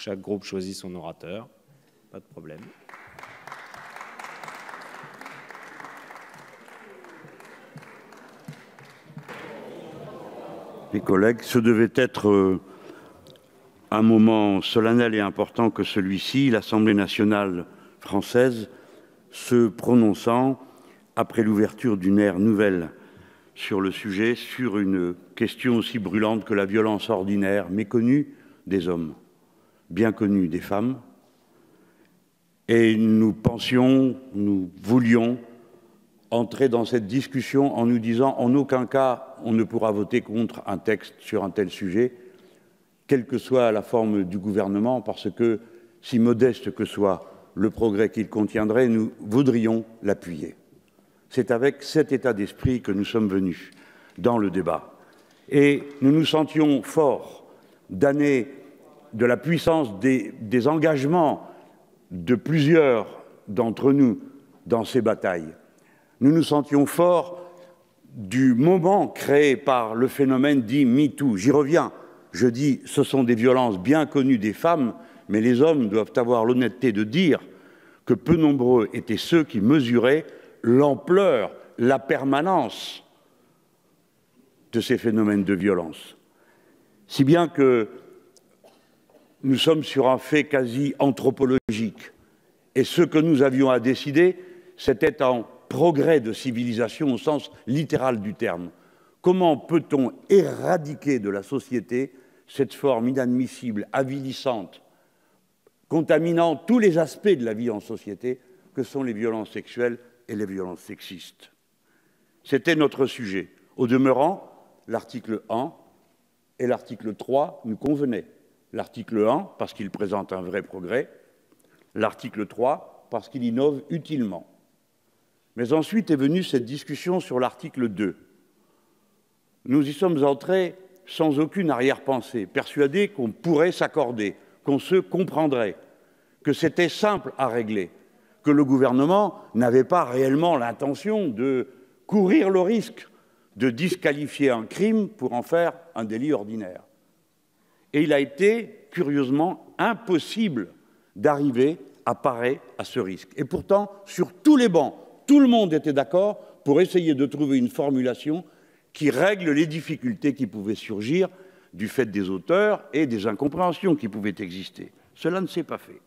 Chaque groupe choisit son orateur. Pas de problème. Mes collègues, ce devait être un moment solennel et important que celui-ci, l'Assemblée nationale française se prononçant après l'ouverture d'une ère nouvelle sur le sujet, sur une question aussi brûlante que la violence ordinaire, méconnue des hommes, bien connue des femmes. Et nous pensions, nous voulions entrer dans cette discussion en nous disant en aucun cas on ne pourra voter contre un texte sur un tel sujet, quelle que soit la forme du gouvernement, parce que, si modeste que soit le progrès qu'il contiendrait, nous voudrions l'appuyer. C'est avec cet état d'esprit que nous sommes venus dans le débat. Et nous nous sentions forts d'années de la puissance des engagements de plusieurs d'entre nous dans ces batailles. Nous nous sentions forts du moment créé par le phénomène dit MeToo. J'y reviens. Je dis, ce sont des violences bien connues des femmes, mais les hommes doivent avoir l'honnêteté de dire que peu nombreux étaient ceux qui mesuraient l'ampleur, la permanence de ces phénomènes de violence. Si bien que nous sommes sur un fait quasi anthropologique. Et ce que nous avions à décider, c'était un progrès de civilisation au sens littéral du terme. Comment peut-on éradiquer de la société cette forme inadmissible, avilissante, contaminant tous les aspects de la vie en société, que sont les violences sexuelles et les violences sexistes? C'était notre sujet. Au demeurant, l'article 1 et l'article 3 nous convenaient. L'article 1, parce qu'il présente un vrai progrès, l'article 3, parce qu'il innove utilement. Mais ensuite est venue cette discussion sur l'article 2. Nous y sommes entrés sans aucune arrière-pensée, persuadés qu'on pourrait s'accorder, qu'on se comprendrait, que c'était simple à régler, que le gouvernement n'avait pas réellement l'intention de courir le risque de disqualifier un crime pour en faire un délit ordinaire. Et il a été, curieusement, impossible d'arriver à parer à ce risque. Et pourtant, sur tous les bancs, tout le monde était d'accord pour essayer de trouver une formulation qui règle les difficultés qui pouvaient surgir du fait des auteurs et des incompréhensions qui pouvaient exister. Cela ne s'est pas fait.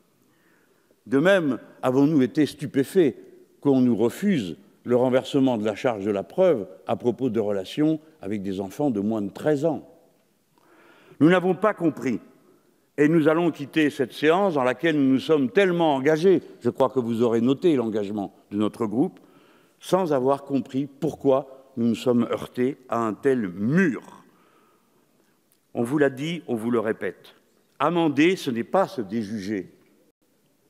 De même, avons-nous été stupéfaits qu'on nous refuse le renversement de la charge de la preuve à propos de relations avec des enfants de moins de 13 ans. Nous n'avons pas compris, et nous allons quitter cette séance dans laquelle nous nous sommes tellement engagés, je crois que vous aurez noté l'engagement de notre groupe, sans avoir compris pourquoi nous nous sommes heurtés à un tel mur. On vous l'a dit, on vous le répète, amender, ce n'est pas se déjuger.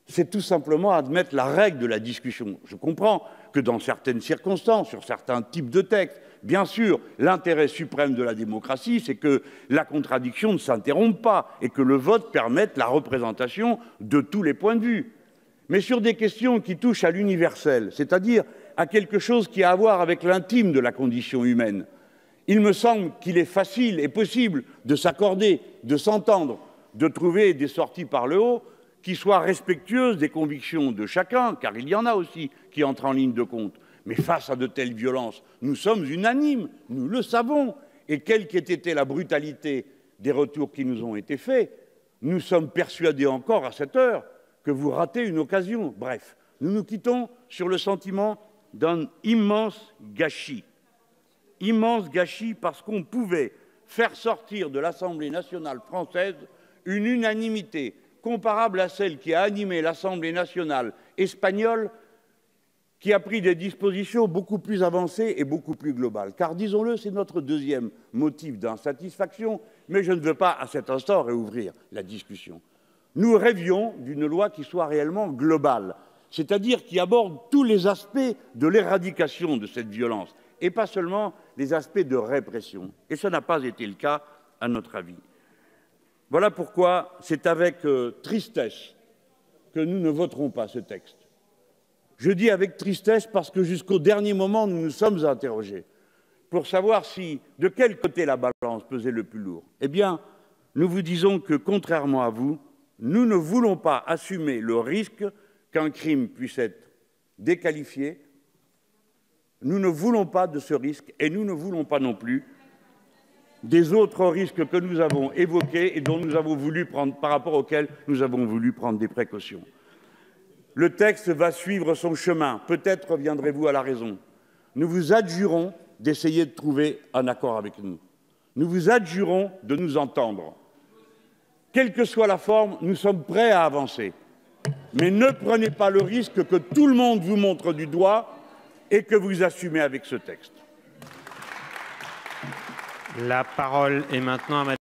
C'est tout simplement admettre la règle de la discussion. Je comprends que dans certaines circonstances, sur certains types de textes, bien sûr, l'intérêt suprême de la démocratie, c'est que la contradiction ne s'interrompe pas et que le vote permette la représentation de tous les points de vue. Mais sur des questions qui touchent à l'universel, c'est-à-dire à quelque chose qui a à voir avec l'intime de la condition humaine, il me semble qu'il est facile et possible de s'accorder, de s'entendre, de trouver des sorties par le haut qui soient respectueuses des convictions de chacun, car il y en a aussi qui entrent en ligne de compte. Mais face à de telles violences, nous sommes unanimes, nous le savons. Et quelle qu'ait été la brutalité des retours qui nous ont été faits, nous sommes persuadés encore à cette heure que vous ratez une occasion. Bref, nous nous quittons sur le sentiment d'un immense gâchis. Immense gâchis parce qu'on pouvait faire sortir de l'Assemblée nationale française une unanimité comparable à celle qui a animé l'Assemblée nationale espagnole, qui a pris des dispositions beaucoup plus avancées et beaucoup plus globales. Car, disons-le, c'est notre deuxième motif d'insatisfaction, mais je ne veux pas, à cet instant, réouvrir la discussion. Nous rêvions d'une loi qui soit réellement globale, c'est-à-dire qui aborde tous les aspects de l'éradication de cette violence, et pas seulement les aspects de répression. Et ça n'a pas été le cas, à notre avis. Voilà pourquoi c'est avec tristesse que nous ne voterons pas ce texte. Je dis avec tristesse parce que jusqu'au dernier moment, nous nous sommes interrogés pour savoir de quel côté la balance pesait le plus lourd. Eh bien, nous vous disons que, contrairement à vous, Nous ne voulons pas assumer le risque qu'un crime puisse être déqualifié. Nous ne voulons pas de ce risque et nous ne voulons pas non plus des autres risques que nous avons évoqués et dont nous avons voulu prendre, par rapport auxquels nous avons voulu prendre des précautions. Le texte va suivre son chemin. Peut-être reviendrez-vous à la raison. Nous vous adjurons d'essayer de trouver un accord avec nous. Nous vous adjurons de nous entendre. Quelle que soit la forme, nous sommes prêts à avancer. Mais ne prenez pas le risque que tout le monde vous montre du doigt et que vous assumez avec ce texte. La parole est maintenant à Mme